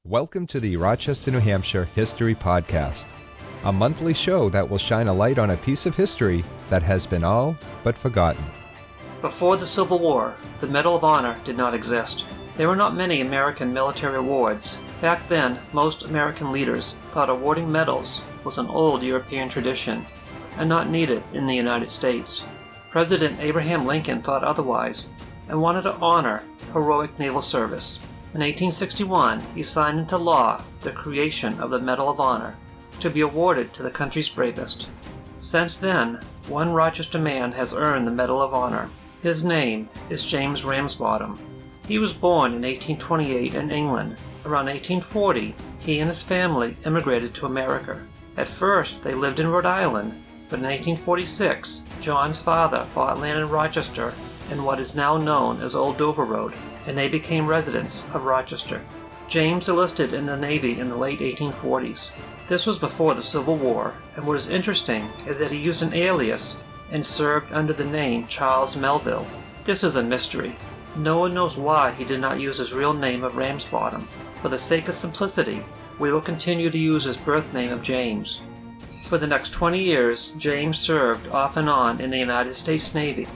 Welcome to the Rochester, New Hampshire History Podcast, a monthly show that will shine a light on a piece of history that has been all but forgotten. Before the Civil War, the Medal of Honor did not exist. There were not many American military awards. Back then, most American leaders thought awarding medals was an old European tradition and not needed in the United States. President Abraham Lincoln thought otherwise and wanted to honor heroic naval service. In 1861, he signed into law the creation of the Medal of Honor to be awarded to the country's bravest. Since then, one Rochester man has earned the Medal of Honor. His name is James Ramsbottom. He was born in 1828 in England. Around 1840, he and his family immigrated to America. At first, they lived in Rhode Island, but in 1846, John's father bought land in Rochester in what is now known as Old Dover Road, and they became residents of Rochester. James enlisted in the Navy in the late 1840s. This was before the Civil War, and what is interesting is that he used an alias and served under the name Charles Melville. This is a mystery. No one knows why he did not use his real name of Ramsbottom. For the sake of simplicity, we will continue to use his birth name of James. For the next 20 years, James served off and on in the United States Navy.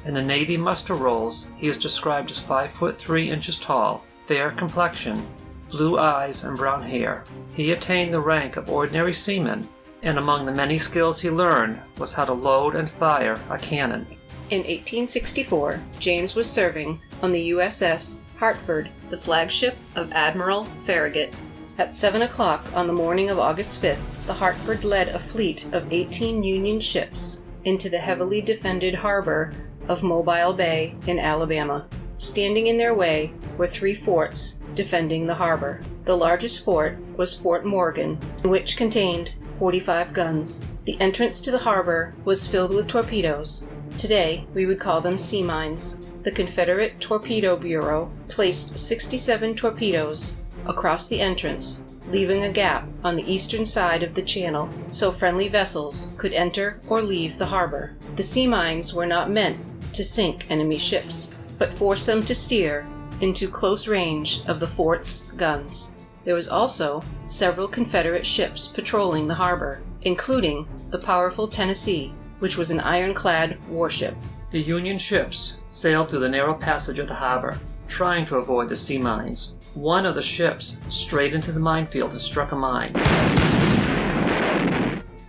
In the Navy muster rolls, he is described as 5 foot 3 inches tall, fair complexion, blue eyes, and brown hair. He attained the rank of ordinary seaman, and among the many skills he learned was how to load and fire a cannon. In 1864, James was serving on the USS Hartford, the flagship of Admiral Farragut. At 7 o'clock on the morning of August 5th, the Hartford led a fleet of 18 Union ships into the heavily defended harbor of Mobile Bay in Alabama. Standing in their way were 3 forts defending the harbor. The largest fort was Fort Morgan, which contained 45 guns. The entrance to the harbor was filled with torpedoes. Today, we would call them sea mines. The Confederate Torpedo Bureau placed 67 torpedoes across the entrance, leaving a gap on the eastern side of the channel so friendly vessels could enter or leave the harbor. The sea mines were not meant to sink enemy ships, but force them to steer into close range of the fort's guns. There was also several Confederate ships patrolling the harbor, including the powerful Tennessee, which was an ironclad warship. The Union ships sailed through the narrow passage of the harbor, trying to avoid the sea mines. One of the ships strayed into the minefield and struck a mine.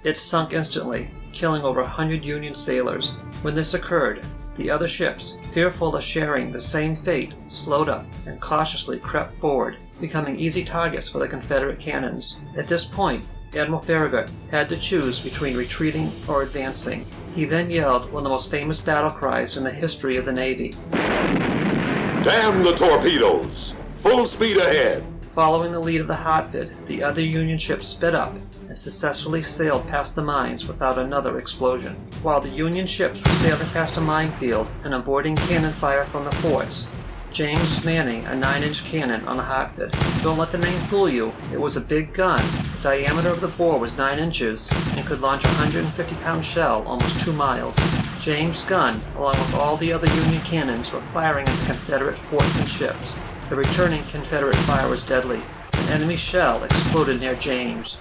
It sunk instantly, killing over 100 Union sailors. When this occurred, the other ships, fearful of sharing the same fate, slowed up and cautiously crept forward, becoming easy targets for the Confederate cannons. At this point, Admiral Farragut had to choose between retreating or advancing. He then yelled one of the most famous battle cries in the history of the Navy. "Damn the torpedoes! Full speed ahead!" Following the lead of the Hartford, the other Union ships sped up and successfully sailed past the mines without another explosion. While the Union ships were sailing past a minefield and avoiding cannon fire from the forts, James was manning a 9-inch cannon on the Hartford. Don't let the name fool you. It was a big gun. The diameter of the bore was 9 inches and could launch a 150-pound shell almost 2 miles. James' gun, along with all the other Union cannons, were firing at the Confederate forts and ships. The returning Confederate fire was deadly. An enemy shell exploded near James.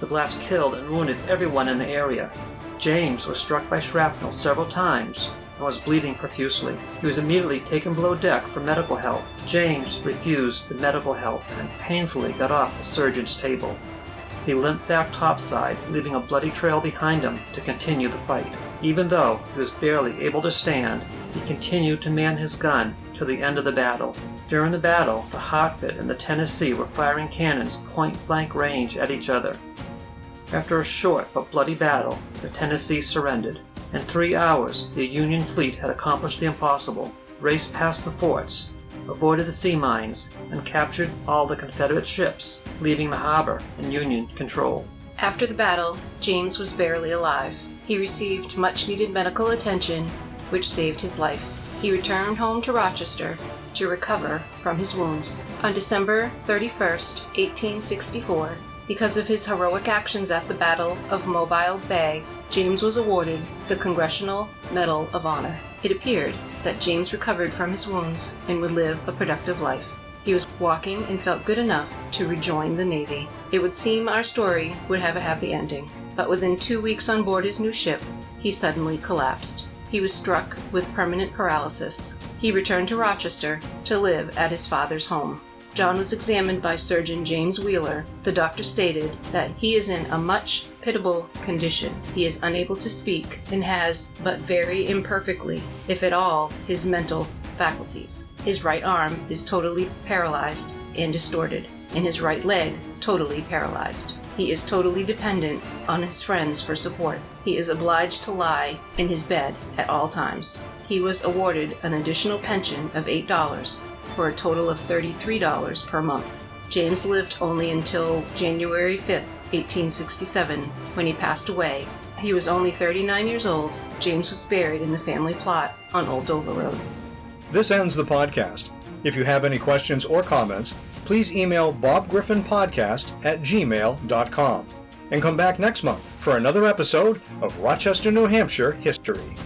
The blast killed and wounded everyone in the area. James was struck by shrapnel several times and was bleeding profusely. He was immediately taken below deck for medical help. James refused the medical help and painfully got off the surgeon's table. He limped back topside, leaving a bloody trail behind him to continue the fight. Even though he was barely able to stand, he continued to man his gun till the end of the battle. During the battle, the Hartford and the Tennessee were firing cannons point-blank range at each other. After a short but bloody battle, the Tennessee surrendered. In 3 hours, the Union fleet had accomplished the impossible, raced past the forts, avoided the sea mines, and captured all the Confederate ships, leaving the harbor in Union control. After the battle, James was barely alive. He received much-needed medical attention, which saved his life. He returned home to Rochester to recover from his wounds. On December 31st, 1864, because of his heroic actions at the Battle of Mobile Bay, James was awarded the Congressional Medal of Honor. It appeared that James recovered from his wounds and would live a productive life. He was walking and felt good enough to rejoin the Navy. It would seem our story would have a happy ending, but within 2 weeks on board his new ship, he suddenly collapsed. He was struck with permanent paralysis. He returned to Rochester to live at his father's home. John was examined by Surgeon James Wheeler. The doctor stated that he is in a much pitiable condition. He is unable to speak and has, but very imperfectly, if at all, his mental faculties. His right arm is totally paralyzed and distorted, and his right leg totally paralyzed. He is totally dependent on his friends for support. He is obliged to lie in his bed at all times. He was awarded an additional pension of $8 for a total of $33 per month. James lived only until January 5, 1867, when he passed away. He was only 39 years old. James was buried in the family plot on Old Dover Road. This ends the podcast. If you have any questions or comments, please email bobgriffinpodcast@gmail.com and come back next month for another episode of Rochester, New Hampshire History.